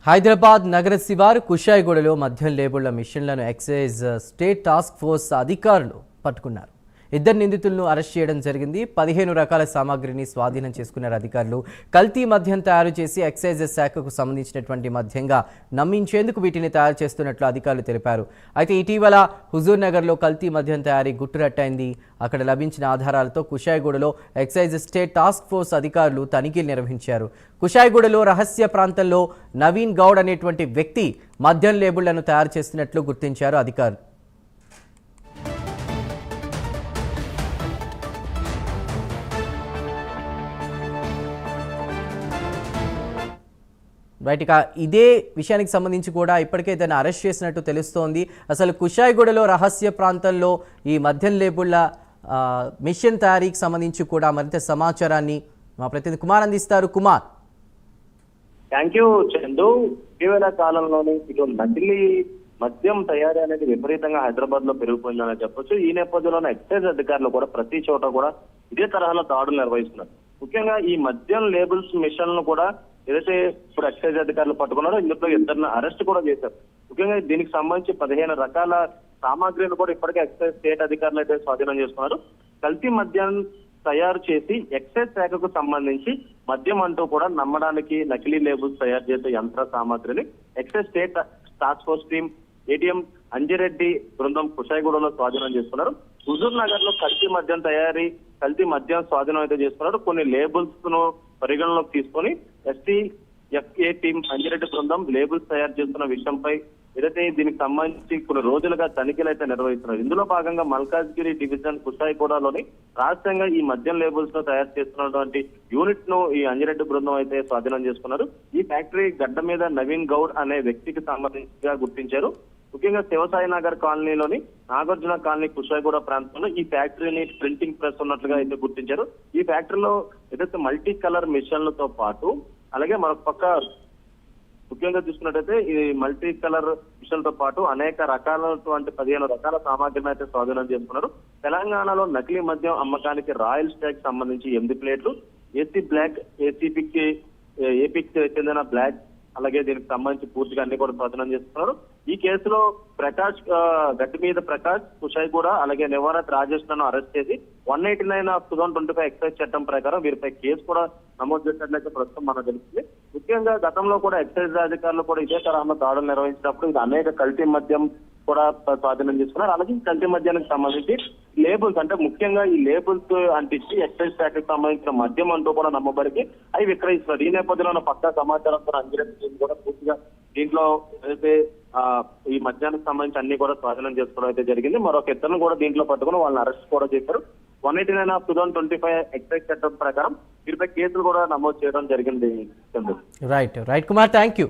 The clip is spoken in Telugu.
హైదరాబాద్ నగర శివారు కుషాయిగూడలో మద్యం లేబుళ్ల మిషన్లను ఎక్సైజ్ స్టేట్ టాస్క్ ఫోర్స్ అధికారులు పట్టుకున్నారు. ఇద్దరు నిందితులను అరెస్ట్ చేయడం జరిగింది. 15 రకాల సామాగ్రిని స్వాధీనం చేసుకున్నారు అధికారులు. కల్తీ మద్యం తయారు చేసి ఎక్సైజ్ శాఖకు సంబంధించినటువంటి మద్యంగా నమ్మించేందుకు వీటిని తయారు చేస్తున్నట్లు అధికారులు తెలిపారు. అయితే ఇటీవల హుజూర్ నగర్లో కల్తీ మద్యం తయారీ గుట్టురట్టయింది. అక్కడ లభించిన ఆధారాలతో కుషాయిగూడలో ఎక్సైజ్ స్టేట్ టాస్క్ ఫోర్స్ అధికారులు తనిఖీలు నిర్వహించారు. కుషాయిగూడలో రహస్య ప్రాంతంలో నవీన్ గౌడ్ అనేటువంటి వ్యక్తి మద్యం లేబుళ్లను తయారు చేస్తున్నట్లు గుర్తించారు అధికారులు. రైట్, ఇక ఇదే విషయానికి సంబంధించి కూడా ఇప్పటికే దాన్ని అరెస్ట్ చేసినట్టు తెలుస్తోంది. అసలు కుషాయిగూడలో రహస్య ప్రాంతంలో ఈ మద్యం లేబుళ్ల మిషన్ తయారీకి సంబంధించి కూడా మరింత సమాచారాన్ని మా ప్రతినిధి కుమార్ అందిస్తారు. కుమార్. Thank you Chandu. ఇటీవల కాలంలోనే ఇటు నకిలీ మద్యం తయారీ అనేది విపరీతంగా హైదరాబాద్ లో పెరిగిపోయిందని చెప్పొచ్చు. ఈ నేపథ్యంలోనే ఎక్సైజ్ అధికారులు కూడా ప్రతి చోట కూడా ఇదే తరహాలో దాడులు నిర్వహిస్తున్నారు. ముఖ్యంగా ఈ మద్యం లేబుల్స్ మిషన్లను కూడా ఏదైతే ఇప్పుడు ఎక్సైజ్ అధికారులు పట్టుకున్నారో ఇందులో ఇద్దరిని అరెస్ట్ కూడా చేశారు. ముఖ్యంగా దీనికి సంబంధించి 15 రకాల సామాగ్రిని కూడా ఇప్పటికే ఎక్సైజ్ స్టేట్ అధికారులు అయితే స్వాధీనం చేసుకున్నారు. కల్తీ మద్యం తయారు చేసి ఎక్సైజ్ శాఖకు సంబంధించి మద్యం అంటూ కూడా నమ్మడానికి నకిలీ లేబుల్స్ తయారు చేసే యంత్ర సామాగ్రిని excise state task force team ATM Anjireddy బృందం కుషాయిగూడలో స్వాధీనం చేసుకున్నారు. హుజూర్ నగర్ లో కల్తీ మద్యం స్వాధీనం అయితే చేసుకున్నారు. కొన్ని లేబుల్స్ ను పరిగణలోకి తీసుకొని ఎస్టీఎఫ్ఏ టీం అంజిరెడ్డి బృందం లేబుల్స్ తయారు చేస్తున్న విషయంపై ఏదైతే దీనికి సంబంధించి కొన్ని రోజులుగా తనిఖీలు అయితే నిర్వహిస్తున్నారు. ఇందులో భాగంగా మల్కాజ్గిరి డివిజన్ కుషాయిగూడలోని రహస్యంగా ఈ మద్యం లేబుల్స్ ను తయారు చేస్తున్నటువంటి యూనిట్ ను ఈ అంజిరెడ్డి బృందం అయితే స్వాధీనం చేసుకున్నారు. ఈ ఫ్యాక్టరీ గడ్డ మీద నవీన్ గౌడ్ అనే వ్యక్తికి సంబంధించిగా గుర్తించారు. ముఖ్యంగా శివసాయి నగర్ కాలనీలోని నాగార్జున కాలనీ కుషాయిగూడ ప్రాంతంలో ఈ ఫ్యాక్టరీని ప్రింటింగ్ ప్రెస్ ఉన్నట్లుగా అయితే గుర్తించారు. ఈ ఫ్యాక్టరీలో ఏదైతే మల్టీ కలర్ మిషన్లతో పాటు అలాగే మరొక పక్క ముఖ్యంగా చూసుకున్నట్టయితే ఈ మల్టీ కలర్ మిషన్లతో పాటు అనేక రకాలైనటువంటి 15 రకాల సామాగ్రిని అయితే స్వాధీనం చేసుకున్నారు. తెలంగాణలో నకిలీ మద్యం అమ్మకానికి రాయల్ స్టాక్ సంబంధించి 8 ప్లేట్లు, ఏసీ బ్లాక్, ఏపీకి చెందిన బ్లాక్, అలాగే దీనికి సంబంధించి పూర్తిగా అన్ని కూడా స్వాధీనం చేస్తున్నారు. ఈ కేసులో గడ్డి మీద ప్రకాష్ కుషాయిగూడ అలాగే నివారత్ రాజేష్ లను అరెస్ట్ చేసి 189/2025 ఎక్సైజ్ చట్టం ప్రకారం వీరిపై కేసు కూడా నమోదు చేసినట్లయితే ప్రస్తుతం మనకు తెలుస్తుంది. ముఖ్యంగా గతంలో కూడా ఎక్సైజ్ అధికారులు కూడా ఇదే తరహాలో దాడులు నిర్వహించినప్పుడు ఇది అనేక కల్తీ మద్యం కూడా స్వాధీనం చేసుకున్నారు. అలాగే కల్తీ మద్యానికి సంబంధించి లేబుల్స్ అంటే ముఖ్యంగా ఈ లేబుల్స్ అంటించి ఎక్సైజ్ శాఖకు సంబంధించిన మద్యం అంటూ కూడా నమ్మబడికి అవి విక్రయిస్తున్నారు. ఈ నేపథ్యంలో పక్కా సమాచారంతో అంజిరెడ్డి కూడా పూర్తిగా దీంట్లో అయితే ఈ మద్యానికి సంబంధించి అన్ని కూడా స్వాధీనం చేసుకోవడం అయితే జరిగింది. మరొక ఇద్దరు కూడా దీంట్లో పట్టుకుని వాళ్ళని అరెస్ట్ కూడా చేశారు. 189/2025 ఎక్సైజ్ చట్టం ప్రకారం వీరిపై కేసులు కూడా నమోదు చేయడం జరిగింది. Right Kumar, thank you.